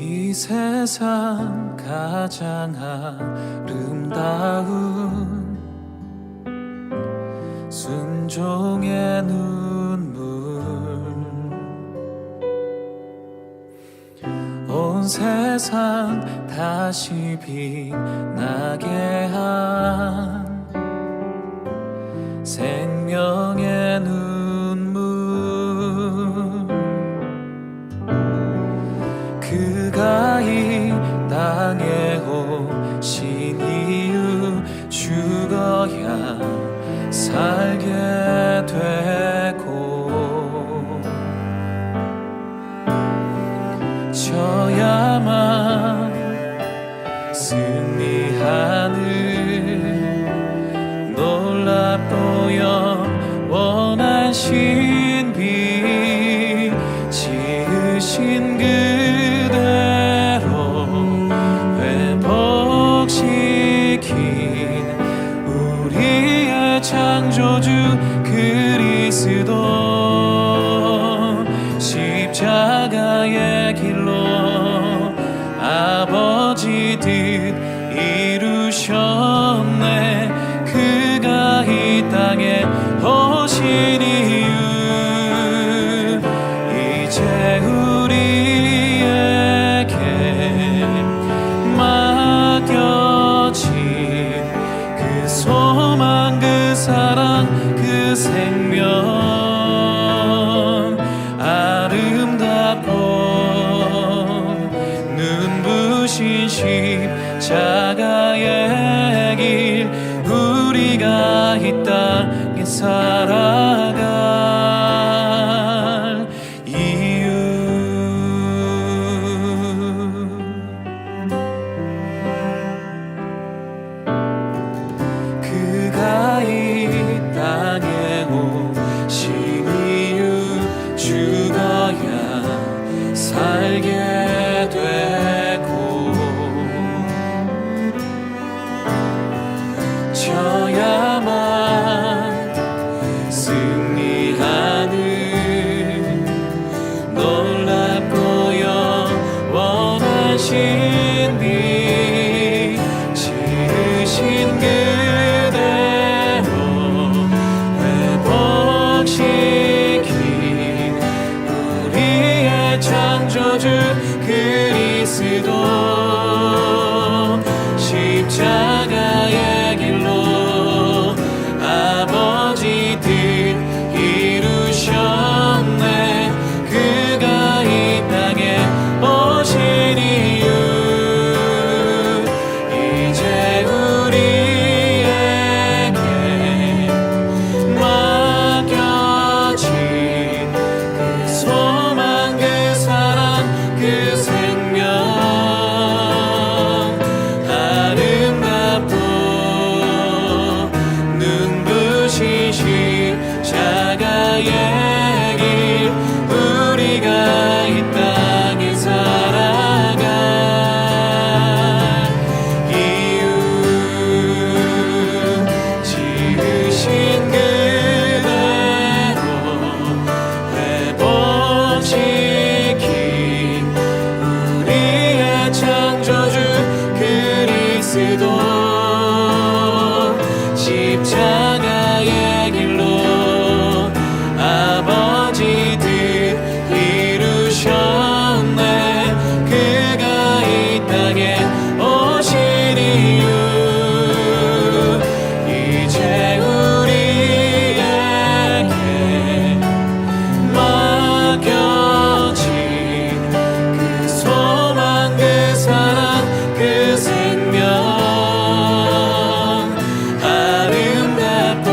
이 세상 가장 아름다운 순종의 눈물, 온 세상 다시 빛나게 한 생명의 눈물, 그가 이 땅에 오신 이유 죽어야 살게 되고 져야만 승리하는 놀랍고 영원한 신비, 지으신 그대로 회복시킨 우리의 창조주 그리스도, 십자가의 길로 아버지 뜻 이루셨네. 그가 이 땅에 오신 이유, 이제 우리에게 맡겨진 그 소망, 그 사랑, 그 생명, 아름답고 눈부신 십자가의 길, 우리가 이 땅에 살아갈 이유. 그가 이 땅에 오신 이유 죽어야 살게 되고 져야만 승리하는 놀랍고 영원한 신비, 지으신 그대로 회복시킨 우리의 창조주 그리스도, 십자가의 길로 아버지 뜻 이루셨네. 그가 이 땅에 오신 이유, 이제 우리에게 맡겨진 그 소망, 그 사랑, 그 생명, 아름답고 눈부신 십자가의 길, 우리가 이 땅에 살아갈 이유, 지으신 그대로 회복시킨 우리의 창조주 그리스도, 십자가의 길로 아버지 뜻 이루셨네. 그가 이 땅에 오신 이유, 이제 우리에게 맡겨진 그 소망, 그 사랑, 그 생명, 아름답고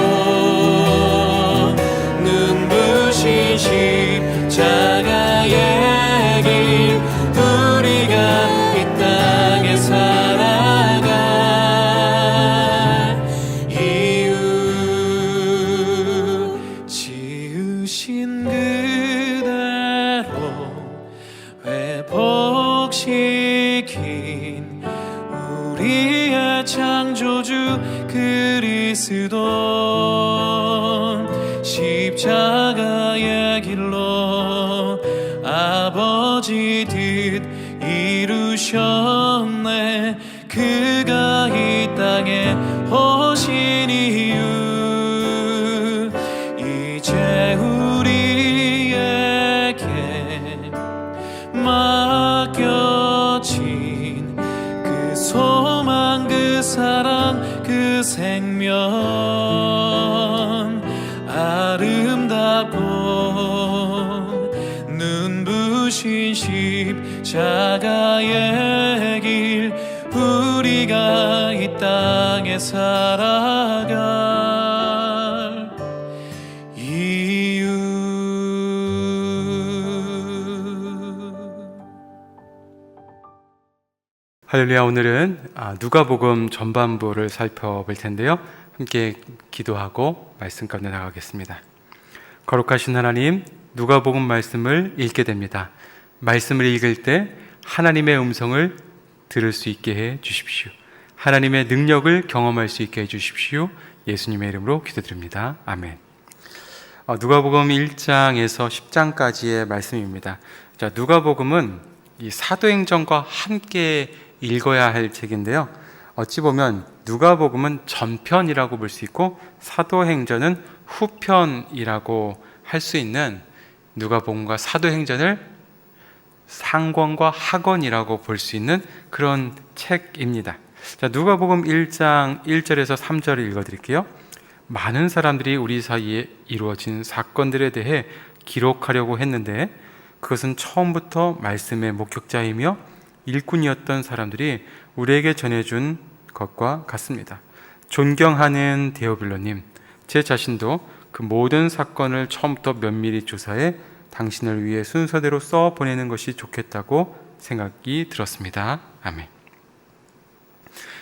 눈부신 십자가의 길, 우리가 이 땅에 살아갈 이유, 지으신 그대로 회복시킨 우리의 창조주 그리스도, 십자가의 길로 아버지 뜻 이루셨네. 그가 이 땅에 오신 이유 이제 우리에게 맡겨진 그 소망, 그 사랑, 그 생명, 아름답고 눈부신 십자가의 길, 우리가 이 땅에 살아갈 이유. 할렐루야. 오늘은 누가복음 전반부를 살펴볼 텐데요, 함께 기도하고 말씀 가운데 나가겠습니다. 거룩하신 하나님, 누가복음 말씀을 읽게 됩니다. 말씀을 읽을 때 하나님의 음성을 들을 수 있게 해 주십시오. 하나님의 능력을 경험할 수 있게 해 주십시오. 예수님의 이름으로 기도드립니다. 아멘. 누가복음 1장에서 10장까지의 말씀입니다. 자, 누가복음은 이 사도행전과 함께 읽어야 할 책인데요, 어찌 보면 누가복음은 전편이라고 볼 수 있고 사도행전은 후편이라고 할 수 있는, 누가복음과 사도행전을 상권과 하권이라고 볼 수 있는 그런 책입니다. 자, 누가복음 1장 1절에서 3절을 읽어드릴게요. 많은 사람들이 우리 사이에 이루어진 사건들에 대해 기록하려고 했는데 그것은 처음부터 말씀의 목격자이며 일꾼이었던 사람들이 우리에게 전해준 것과 같습니다. 존경하는 데오빌로님, 제 자신도 그 모든 사건을 처음부터 면밀히 조사해 당신을 위해 순서대로 써 보내는 것이 좋겠다고 생각이 들었습니다. 아멘.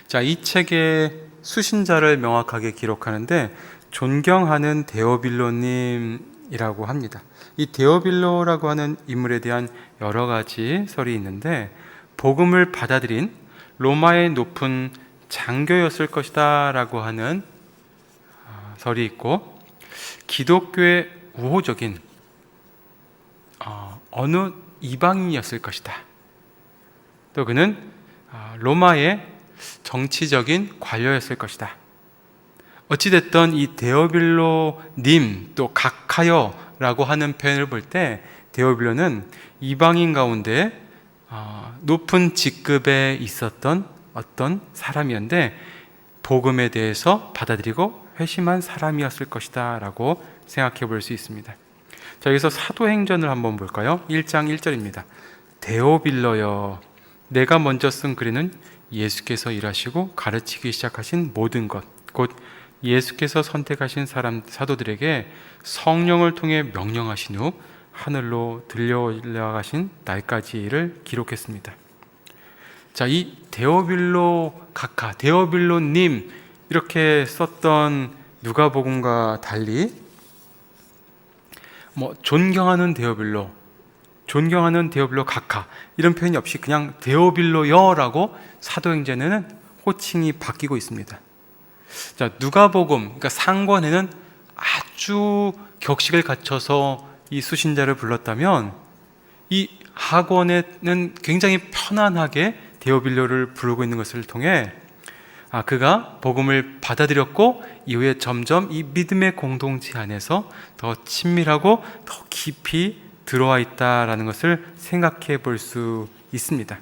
자, 이 책의 수신자를 명확하게 기록하는데 존경하는 데오빌로님이라고 합니다. 이 데오빌로라고 하는 인물에 대한 여러 가지 설이 있는데, 복음을 받아들인 로마의 높은 장교였을 것이다 라고 하는 설이 있고, 기독교의 우호적인 어느 이방인이었을 것이다. 또 그는 로마의 정치적인 관료였을 것이다. 어찌됐든 이 데오빌로님, 또 각하여라고 하는 표현을 볼 때 데오빌로는 이방인 가운데 높은 직급에 있었던 어떤 사람이었는데 복음에 대해서 받아들이고 회심한 사람이었을 것이다 라고 생각해 볼 수 있습니다. 자, 여기서 사도행전을 한번 볼까요? 1장 1절입니다. 데오빌로여, 내가 먼저 쓴 글에는 예수께서 일하시고 가르치기 시작하신 모든 것, 곧 예수께서 선택하신 사도들에게 성령을 통해 명령하신 후 하늘로 들려 올라가신 날까지를 기록했습니다. 자, 이 데오빌로 각하, 데오빌로님 이렇게 썼던 누가복음과 달리 존경하는 데오빌로, 존경하는 데오빌로 각하 이런 표현이 없이 그냥 데오빌로여라고 사도행전에는 호칭이 바뀌고 있습니다. 자, 누가복음, 그러니까 상권에는 아주 격식을 갖춰서 이 수신자를 불렀다면 이 하권에는 굉장히 편안하게 데오빌로를 부르고 있는 것을 통해 그가 복음을 받아들였고 이후에 점점 이 믿음의 공동체 안에서 더 친밀하고 더 깊이 들어와 있다라는 것을 생각해 볼 수 있습니다.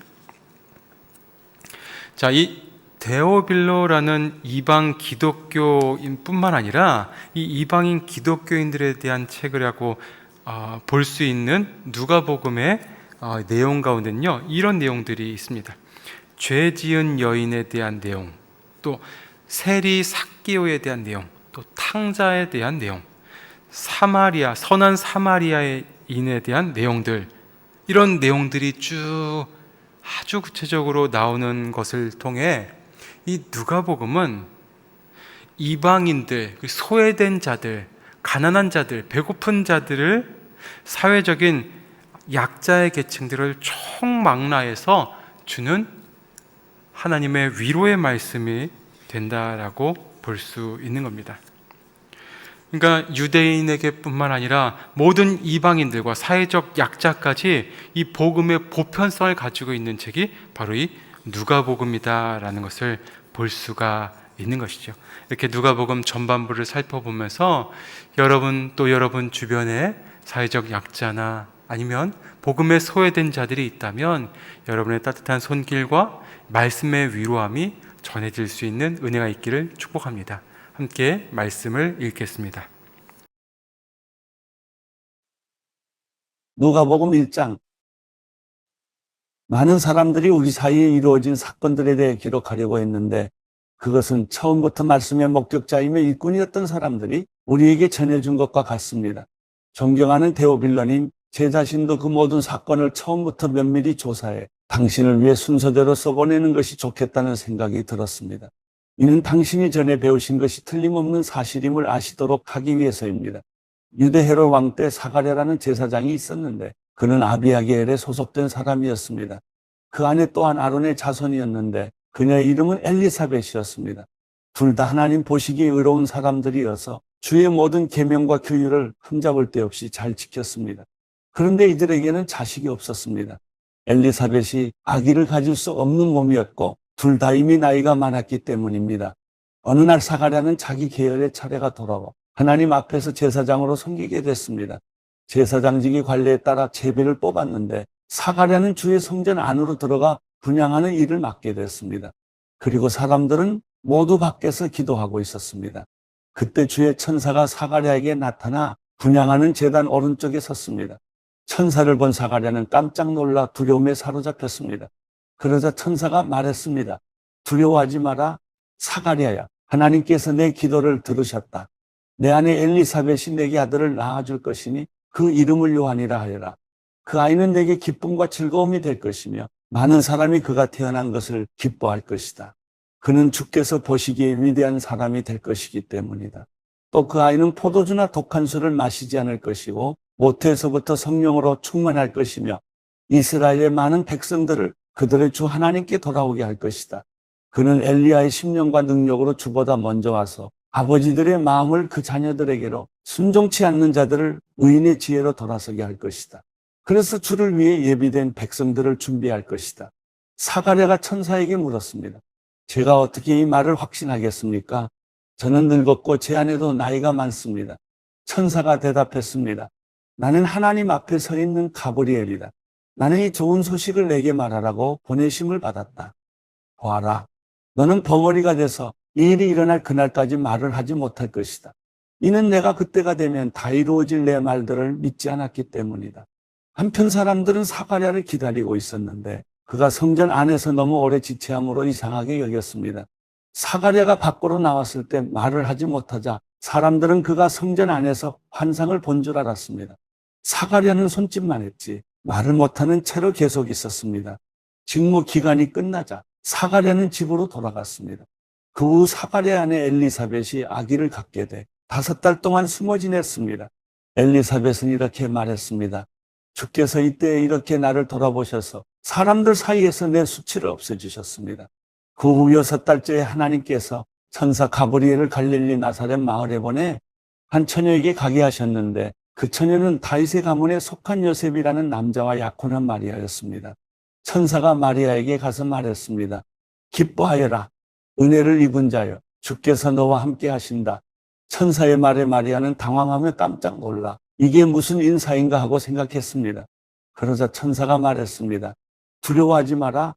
자, 이 데오빌로라는 이방 기독교인 뿐만 아니라 이 이방인 기독교인들에 대한 책을 하고 볼 수 있는 누가복음의 내용 가운데는요, 이런 내용들이 있습니다. 죄 지은 여인에 대한 내용, 또 세리 삭개오에 대한 내용, 또 탕자에 대한 내용, 사마리아, 선한 사마리아인에 대한 내용들, 이런 내용들이 쭉 아주 구체적으로 나오는 것을 통해 이 누가복음은 이방인들, 소외된 자들, 가난한 자들, 배고픈 자들을, 사회적인 약자의 계층들을 총망라해서 주는 하나님의 위로의 말씀이 된다라고 볼 수 있는 겁니다. 그러니까 유대인에게뿐만 아니라 모든 이방인들과 사회적 약자까지 이 복음의 보편성을 가지고 있는 책이 바로 이 누가복음이다라는 것을 볼 수가 있는 것이죠. 이렇게 누가복음 전반부를 살펴보면서 여러분 또 여러분 주변에 사회적 약자나 아니면 복음에 소외된 자들이 있다면 여러분의 따뜻한 손길과 말씀의 위로함이 전해질 수 있는 은혜가 있기를 축복합니다. 함께 말씀을 읽겠습니다. 누가복음 1장. 많은 사람들이 우리 사이에 이루어진 사건들에 대해 기록하려고 했는데 그것은 처음부터 말씀의 목격자이며 일꾼이었던 사람들이 우리에게 전해준 것과 같습니다. 존경하는 데오빌러님, 제 자신도 그 모든 사건을 처음부터 면밀히 조사해 당신을 위해 순서대로 써보내는 것이 좋겠다는 생각이 들었습니다. 이는 당신이 전에 배우신 것이 틀림없는 사실임을 아시도록 하기 위해서입니다. 유대 헤롯 왕 때 사가랴라는 제사장이 있었는데 그는 아비야 계열에 소속된 사람이었습니다. 그 안에 또한 아론의 자손이었는데 그녀의 이름은 엘리사벳이었습니다. 둘 다 하나님 보시기에 의로운 사람들이어서 주의 모든 계명과 규율을 흠잡을 데 없이 잘 지켰습니다. 그런데 이들에게는 자식이 없었습니다. 엘리사벳이 아기를 가질 수 없는 몸이었고 둘 다 이미 나이가 많았기 때문입니다. 어느 날 사가랴는 자기 계열의 차례가 돌아와 하나님 앞에서 제사장으로 섬기게 됐습니다. 제사장직의 관례에 따라 제비를 뽑았는데 사가랴는 주의 성전 안으로 들어가 분향하는 일을 맡게 됐습니다. 그리고 사람들은 모두 밖에서 기도하고 있었습니다. 그때 주의 천사가 사가랴에게 나타나 분향하는 제단 오른쪽에 섰습니다. 천사를 본 사가랴는 깜짝 놀라 두려움에 사로잡혔습니다. 그러자 천사가 말했습니다. 두려워하지 마라. 사가랴야, 하나님께서 내 기도를 들으셨다. 내 아내 엘리사벳이 내게 아들을 낳아줄 것이니 그 이름을 요한이라 하여라. 그 아이는 내게 기쁨과 즐거움이 될 것이며 많은 사람이 그가 태어난 것을 기뻐할 것이다. 그는 주께서 보시기에 위대한 사람이 될 것이기 때문이다. 또 그 아이는 포도주나 독한 술을 마시지 않을 것이고 모태에서부터 성령으로 충만할 것이며 이스라엘의 많은 백성들을 그들의 주 하나님께 돌아오게 할 것이다. 그는 엘리야의 심령과 능력으로 주보다 먼저 와서 아버지들의 마음을 그 자녀들에게로 순종치 않는 자들을 의인의 지혜로 돌아서게 할 것이다. 그래서 주를 위해 예비된 백성들을 준비할 것이다. 사가랴가 천사에게 물었습니다. 제가 어떻게 이 말을 확신하겠습니까? 저는 늙었고 제 아내도 나이가 많습니다. 천사가 대답했습니다. 나는 하나님 앞에 서 있는 가브리엘이다. 나는 이 좋은 소식을 내게 말하라고 보내심을 받았다. 보아라, 너는 벙어리가 돼서 이 일이 일어날 그날까지 말을 하지 못할 것이다. 이는 내가 그때가 되면 다 이루어질 내 말들을 믿지 않았기 때문이다. 한편 사람들은 사가랴를 기다리고 있었는데 그가 성전 안에서 너무 오래 지체함으로 이상하게 여겼습니다. 사가랴가 밖으로 나왔을 때 말을 하지 못하자 사람들은 그가 성전 안에서 환상을 본 줄 알았습니다. 사가랴는 손짓만 했지 말을 못하는 채로 계속 있었습니다. 직무 기간이 끝나자 사가랴는 집으로 돌아갔습니다. 그 후 사가랴 아내 엘리사벳이 아기를 갖게 돼 5달 동안 숨어 지냈습니다. 엘리사벳은 이렇게 말했습니다. 주께서 이때 이렇게 나를 돌아보셔서 사람들 사이에서 내 수치를 없애주셨습니다. 그 후 6달째에 하나님께서 천사 가브리엘을 갈릴리 나사렛 마을에 보내 한 처녀에게 가게 하셨는데 그 처녀는 다윗의 가문에 속한 요셉이라는 남자와 약혼한 마리아였습니다. 천사가 마리아에게 가서 말했습니다. 기뻐하여라. 은혜를 입은 자여, 주께서 너와 함께 하신다. 천사의 말에 마리아는 당황하며 깜짝 놀라 이게 무슨 인사인가 하고 생각했습니다. 그러자 천사가 말했습니다. 두려워하지 마라.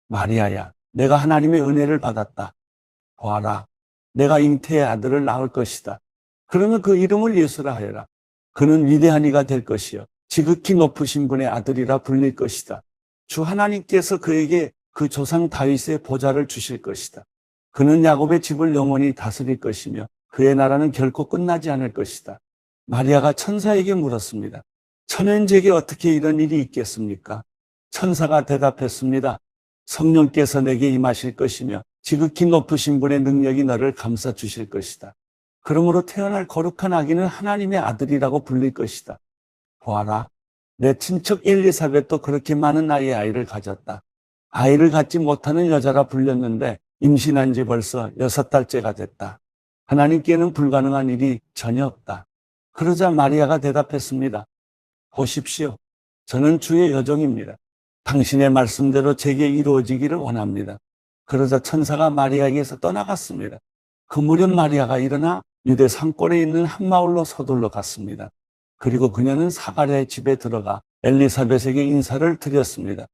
마리아야, 내가 하나님의 은혜를 받았다. 보아라, 내가 잉태의 아들을 낳을 것이다. 그러면 그 이름을 예수라 하여라. 그는 위대한 이가 될 것이요 지극히 높으신 분의 아들이라 불릴 것이다. 주 하나님께서 그에게 그 조상 다윗의 보좌를 주실 것이다. 그는 야곱의 집을 영원히 다스릴 것이며 그의 나라는 결코 끝나지 않을 것이다. 마리아가 천사에게 물었습니다. 천연제게 어떻게 이런 일이 있겠습니까? 천사가 대답했습니다. 성령께서 내게 임하실 것이며 지극히 높으신 분의 능력이 너를 감싸 주실 것이다. 그러므로 태어날 거룩한 아기는 하나님의 아들이라고 불릴 것이다. 보아라, 내 친척 엘리사벳도 그렇게 많은 나이의 아이를 가졌다. 아이를 갖지 못하는 여자라 불렸는데 임신한 지 벌써 6달째가 됐다. 하나님께는 불가능한 일이 전혀 없다. 그러자 마리아가 대답했습니다. 보십시오. 저는 주의 여종입니다. 당신의 말씀대로 제게 이루어지기를 원합니다. 그러자 천사가 마리아에게서 떠나갔습니다. 그 무렵 마리아가 일어나 유대 산골에 있는 한 마을로 서둘러 갔습니다. 그리고 그녀는 사가랴의 집에 들어가 엘리사벳에게 인사를 드렸습니다.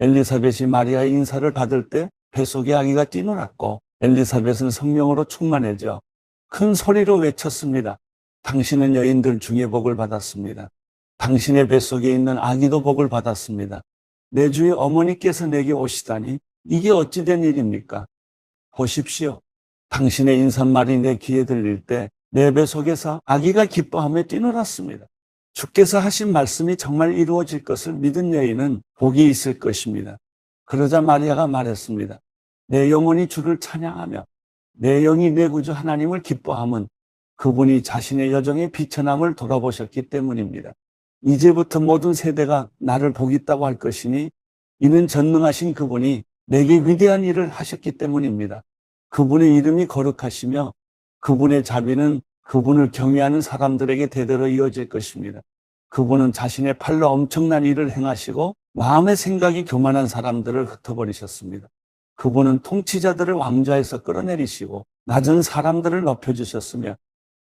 엘리사벳이 마리아의 인사를 받을 때 뱃속에 아기가 뛰놀았고 엘리사벳은 성령으로 충만해져 큰 소리로 외쳤습니다. 당신은 여인들 중에 복을 받았습니다. 당신의 뱃속에 있는 아기도 복을 받았습니다. 내 주의 어머니께서 내게 오시다니 이게 어찌 된 일입니까? 보십시오. 당신의 인사말이 내 귀에 들릴 때 내 뱃속에서 아기가 기뻐하며 뛰놀았습니다. 주께서 하신 말씀이 정말 이루어질 것을 믿은 여인은 복이 있을 것입니다. 그러자 마리아가 말했습니다. 내 영혼이 주를 찬양하며 내 영이 내 구주 하나님을 기뻐함은 그분이 자신의 여정의 비천함을 돌아보셨기 때문입니다. 이제부터 모든 세대가 나를 복 있다고 할 것이니 이는 전능하신 그분이 내게 위대한 일을 하셨기 때문입니다. 그분의 이름이 거룩하시며 그분의 자비는 그분을 경외하는 사람들에게 대대로 이어질 것입니다. 그분은 자신의 팔로 엄청난 일을 행하시고 마음의 생각이 교만한 사람들을 흩어버리셨습니다. 그분은 통치자들을 왕좌에서 끌어내리시고 낮은 사람들을 높여주셨으며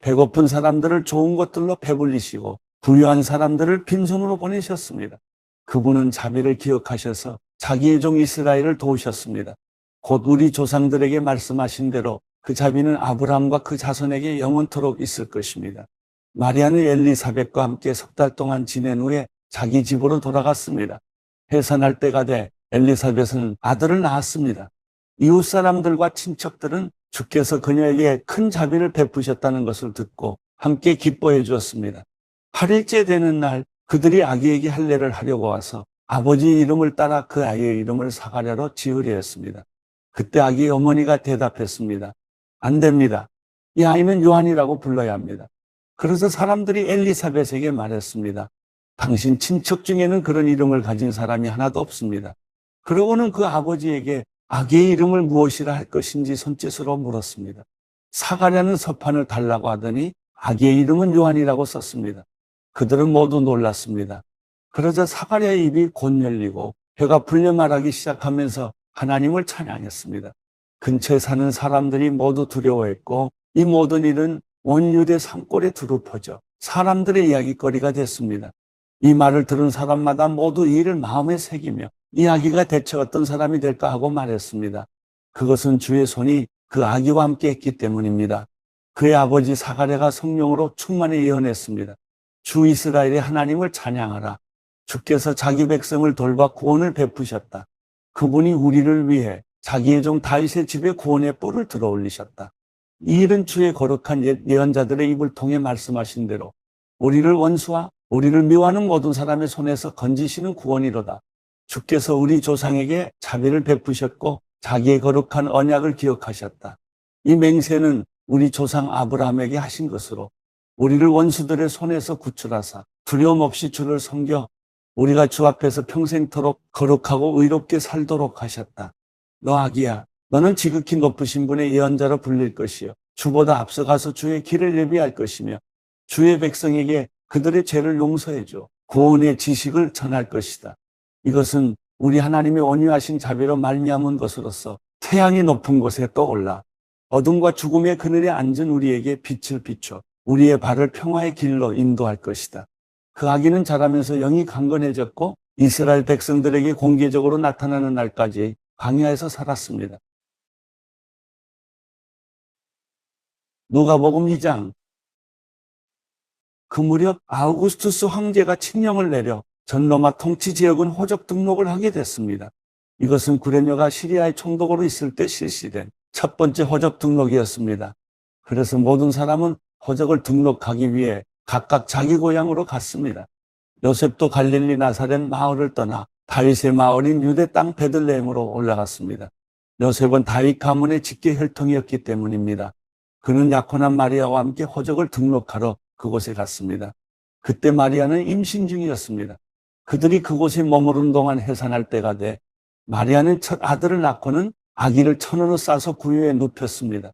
배고픈 사람들을 좋은 것들로 배불리시고 부유한 사람들을 빈손으로 보내셨습니다. 그분은 자비를 기억하셔서 자기의 종 이스라엘을 도우셨습니다. 곧 우리 조상들에게 말씀하신 대로 그 자비는 아브라함과 그 자손에게 영원토록 있을 것입니다. 마리아는 엘리사벳과 함께 석 달 동안 지낸 후에 자기 집으로 돌아갔습니다. 해산할 때가 돼 엘리사벳은 아들을 낳았습니다. 이웃 사람들과 친척들은 주께서 그녀에게 큰 자비를 베푸셨다는 것을 듣고 함께 기뻐해 주었습니다. 8일째 되는 날 그들이 아기에게 할례를 하려고 와서 아버지 이름을 따라 그 아이의 이름을 사가랴로 지으려 했습니다. 그때 아기의 어머니가 대답했습니다. 안 됩니다. 이 아이는 요한이라고 불러야 합니다. 그래서 사람들이 엘리사벳에게 말했습니다. 당신 친척 중에는 그런 이름을 가진 사람이 하나도 없습니다. 그러고는 그 아버지에게 아기의 이름을 무엇이라 할 것인지 손짓으로 물었습니다. 사가랴는 서판을 달라고 하더니 아기의 이름은 요한이라고 썼습니다. 그들은 모두 놀랐습니다. 그러자 사가랴의 입이 곧 열리고 혀가 풀려 말하기 시작하면서 하나님을 찬양했습니다. 근처에 사는 사람들이 모두 두려워했고 이 모든 일은 온 유대 산골에 두루 퍼져 사람들의 이야기거리가 됐습니다. 이 말을 들은 사람마다 모두 이를 마음에 새기며 이 아기가 대체 어떤 사람이 될까 하고 말했습니다. 그것은 주의 손이 그 아기와 함께 했기 때문입니다. 그의 아버지 사가랴가 성령으로 충만히 예언했습니다. 주 이스라엘의 하나님을 찬양하라. 주께서 자기 백성을 돌봐 구원을 베푸셨다. 그분이 우리를 위해 자기의 종 다윗의 집에 구원의 뿔을 들어올리셨다. 이 일은 주의 거룩한 예언자들의 입을 통해 말씀하신 대로 우리를 원수와 우리를 미워하는 모든 사람의 손에서 건지시는 구원이로다. 주께서 우리 조상에게 자비를 베푸셨고 자기의 거룩한 언약을 기억하셨다. 이 맹세는 우리 조상 아브라함에게 하신 것으로 우리를 원수들의 손에서 구출하사 두려움 없이 주를 섬겨 우리가 주 앞에서 평생토록 거룩하고 의롭게 살도록 하셨다. 너 아기야, 너는 지극히 높으신 분의 예언자로 불릴 것이요 주보다 앞서가서 주의 길을 예비할 것이며 주의 백성에게 그들의 죄를 용서해줘 구원의 지식을 전할 것이다. 이것은 우리 하나님의 온유하신 자비로 말미암은 것으로서 태양이 높은 곳에 떠올라 어둠과 죽음의 그늘에 앉은 우리에게 빛을 비춰 우리의 발을 평화의 길로 인도할 것이다. 그 아기는 자라면서 영이 강건해졌고 이스라엘 백성들에게 공개적으로 나타나는 날까지 광야에서 살았습니다. 누가복음 2장. 그 무렵 아우구스투스 황제가 칙령을 내려 전 로마 통치 지역은 호적 등록을 하게 됐습니다. 이것은 구레녀가 시리아의 총독으로 있을 때 실시된 첫 번째 호적 등록이었습니다. 그래서 모든 사람은 호적을 등록하기 위해 각각 자기 고향으로 갔습니다. 요셉도 갈릴리 나사렛 마을을 떠나 다윗의 마을인 유대 땅 베들레헴으로 올라갔습니다. 요셉은 다윗 가문의 직계 혈통이었기 때문입니다. 그는 약혼한 마리아와 함께 호적을 등록하러 그곳에 갔습니다. 그때 마리아는 임신 중이었습니다. 그들이 그곳에 머무른 동안 해산할 때가 돼 마리아는 첫 아들을 낳고는 아기를 천으로 싸서 구유에 눕혔습니다.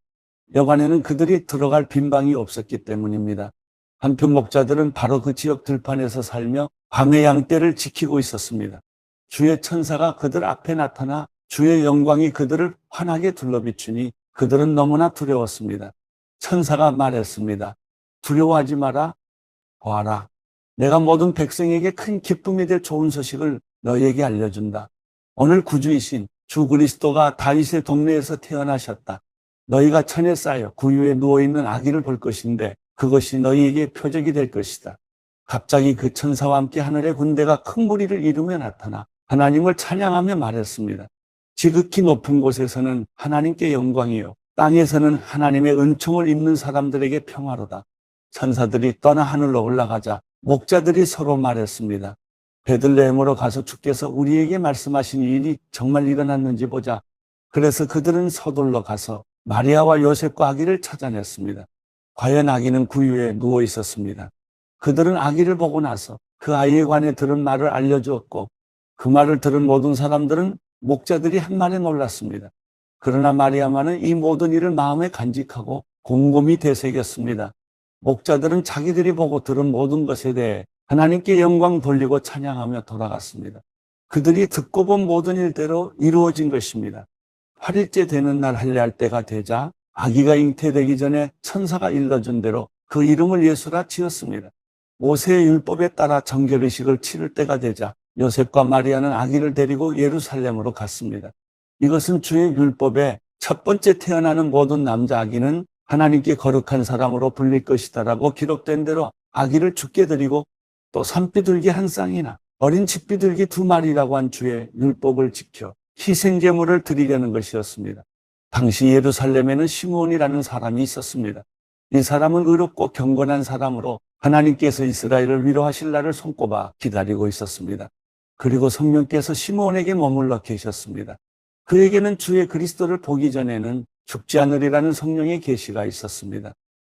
여관에는 그들이 들어갈 빈방이 없었기 때문입니다. 한편 목자들은 바로 그 지역 들판에서 살며 밤의 양떼를 지키고 있었습니다. 주의 천사가 그들 앞에 나타나 주의 영광이 그들을 환하게 둘러비추니 그들은 너무나 두려웠습니다. 천사가 말했습니다. 두려워하지 마라. 보아라. 내가 모든 백성에게 큰 기쁨이 될 좋은 소식을 너희에게 알려준다. 오늘 구주이신 주 그리스도가 다윗의 동네에서 태어나셨다. 너희가 천에 쌓여 구유에 누워있는 아기를 볼 것인데 그것이 너희에게 표적이 될 것이다. 갑자기 그 천사와 함께 하늘의 군대가 큰 무리를 이루며 나타나 하나님을 찬양하며 말했습니다. 지극히 높은 곳에서는 하나님께 영광이요, 땅에서는 하나님의 은총을 입는 사람들에게 평화로다. 천사들이 떠나 하늘로 올라가자 목자들이 서로 말했습니다. 베들레헴으로 가서 주께서 우리에게 말씀하신 일이 정말 일어났는지 보자. 그래서 그들은 서둘러 가서 마리아와 요셉과 아기를 찾아냈습니다. 과연 아기는 구유에 누워 있었습니다. 그들은 아기를 보고 나서 그 아이에 관해 들은 말을 알려주었고 그 말을 들은 모든 사람들은 목자들이 한 말에 놀랐습니다. 그러나 마리아만은 이 모든 일을 마음에 간직하고 곰곰이 되새겼습니다. 목자들은 자기들이 보고 들은 모든 것에 대해 하나님께 영광 돌리고 찬양하며 돌아갔습니다. 그들이 듣고 본 모든 일대로 이루어진 것입니다. 8일째 되는 날 할례할 때가 되자 아기가 잉태되기 전에 천사가 일러준 대로 그 이름을 예수라 지었습니다. 모세의 율법에 따라 정결의식을 치를 때가 되자 요셉과 마리아는 아기를 데리고 예루살렘으로 갔습니다. 이것은 주의 율법에 첫 번째 태어나는 모든 남자 아기는 하나님께 거룩한 사람으로 불릴 것이다라고 기록된 대로 아기를 죽게 드리고 또 산비둘기 한 쌍이나 어린 집비둘기 2마리라고 한 주의 율법을 지켜 희생제물을 드리려는 것이었습니다. 당시 예루살렘에는 시므온이라는 사람이 있었습니다. 이 사람은 의롭고 경건한 사람으로 하나님께서 이스라엘을 위로하실 날을 손꼽아 기다리고 있었습니다. 그리고 성령께서 시므온에게 머물러 계셨습니다. 그에게는 주의 그리스도를 보기 전에는 죽지 않으리라는 성령의 계시가 있었습니다.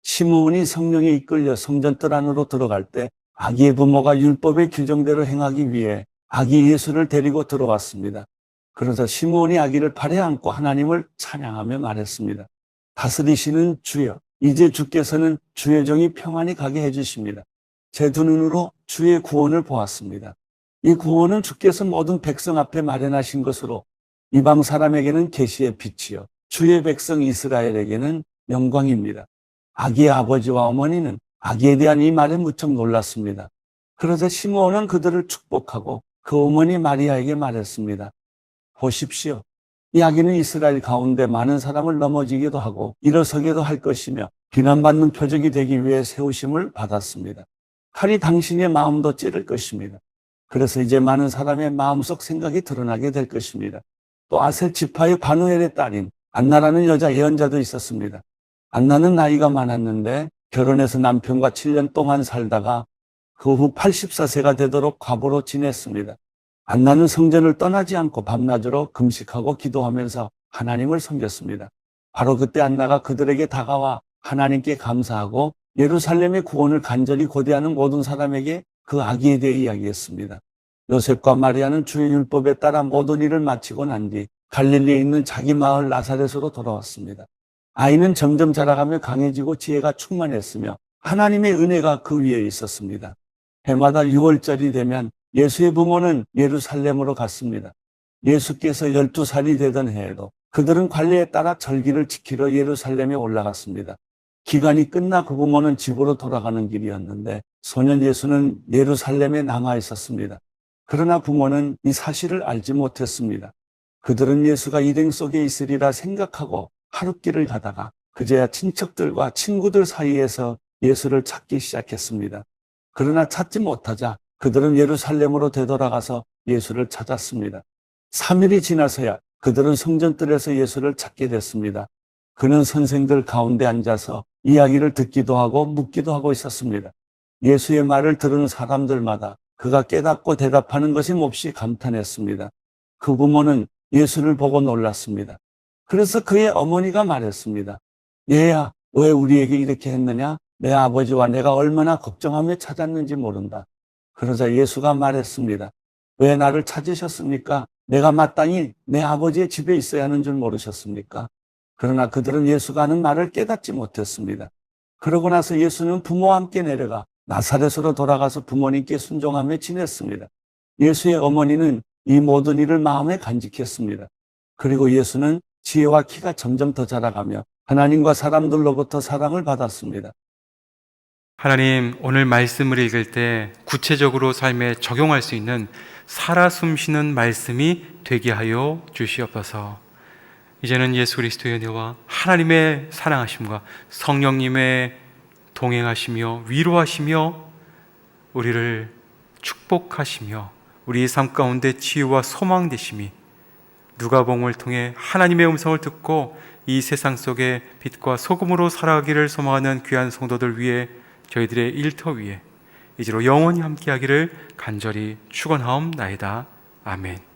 시므온이 성령에 이끌려 성전뜰 안으로 들어갈 때 아기의 부모가 율법의 규정대로 행하기 위해 아기 예수를 데리고 들어왔습니다. 그러자 시므온이 아기를 팔에 안고 하나님을 찬양하며 말했습니다. 다스리시는 주여, 이제 주께서는 주의 종이 평안히 가게 해주십니다. 제 두 눈으로 주의 구원을 보았습니다. 이 구원은 주께서 모든 백성 앞에 마련하신 것으로 이방 사람에게는 계시의 빛이요, 주의 백성 이스라엘에게는 영광입니다. 아기의 아버지와 어머니는 아기에 대한 이 말에 무척 놀랐습니다. 그러자 시므온은 그들을 축복하고 그 어머니 마리아에게 말했습니다. 보십시오. 이 아기는 이스라엘 가운데 많은 사람을 넘어지기도 하고 일어서기도 할 것이며 비난받는 표적이 되기 위해 세우심을 받았습니다. 칼이 당신의 마음도 찌를 것입니다. 그래서 이제 많은 사람의 마음속 생각이 드러나게 될 것입니다. 또 아셀 지파의 바누엘의 딸인 안나라는 여자 예언자도 있었습니다. 안나는 나이가 많았는데 결혼해서 남편과 7년 동안 살다가 그 후 84세가 되도록 과부로 지냈습니다. 안나는 성전을 떠나지 않고 밤낮으로 금식하고 기도하면서 하나님을 섬겼습니다. 바로 그때 안나가 그들에게 다가와 하나님께 감사하고 예루살렘의 구원을 간절히 고대하는 모든 사람에게 그 아기에 대해 이야기했습니다. 요셉과 마리아는 주의 율법에 따라 모든 일을 마치고 난 뒤 갈릴리에 있는 자기 마을 나사렛으로 돌아왔습니다. 아이는 점점 자라가며 강해지고 지혜가 충만했으며 하나님의 은혜가 그 위에 있었습니다. 해마다 6월절이 되면 예수의 부모는 예루살렘으로 갔습니다. 예수께서 12살이 되던 해에도 그들은 관례에 따라 절기를 지키러 예루살렘에 올라갔습니다. 기간이 끝나 그 부모는 집으로 돌아가는 길이었는데 소년 예수는 예루살렘에 남아 있었습니다. 그러나 부모는 이 사실을 알지 못했습니다. 그들은 예수가 일행 속에 있으리라 생각하고 하룻길을 가다가 그제야 친척들과 친구들 사이에서 예수를 찾기 시작했습니다. 그러나 찾지 못하자 그들은 예루살렘으로 되돌아가서 예수를 찾았습니다. 3일이 지나서야 그들은 성전뜰에서 예수를 찾게 됐습니다. 그는 선생들 가운데 앉아서 이야기를 듣기도 하고 묻기도 하고 있었습니다. 예수의 말을 들은 사람들마다 그가 깨닫고 대답하는 것이 몹시 감탄했습니다. 그 부모는 예수를 보고 놀랐습니다. 그래서 그의 어머니가 말했습니다. 얘야, 왜 우리에게 이렇게 했느냐? 내 아버지와 내가 얼마나 걱정하며 찾았는지 모른다. 그러자 예수가 말했습니다. 왜 나를 찾으셨습니까? 내가 마땅히 내 아버지의 집에 있어야 하는 줄 모르셨습니까? 그러나 그들은 예수가 하는 말을 깨닫지 못했습니다. 그러고 나서 예수는 부모와 함께 내려가 나사렛으로 돌아가서 부모님께 순종하며 지냈습니다. 예수의 어머니는 이 모든 일을 마음에 간직했습니다. 그리고 예수는 지혜와 키가 점점 더 자라가며 하나님과 사람들로부터 사랑을 받았습니다. 하나님, 오늘 말씀을 읽을 때 구체적으로 삶에 적용할 수 있는 살아 숨쉬는 말씀이 되게 하여 주시옵소서. 이제는 예수 그리스도의 은혜와 하나님의 사랑하심과 성령님의 동행하시며 위로하시며 우리를 축복하시며 우리의 삶 가운데 치유와 소망 되심이 누가복음을 통해 하나님의 음성을 듣고 이 세상 속에 빛과 소금으로 살아가기를 소망하는 귀한 성도들 위해 저희들의 일터 위에 이제로 영원히 함께하기를 간절히 축원하옵나이다. 아멘.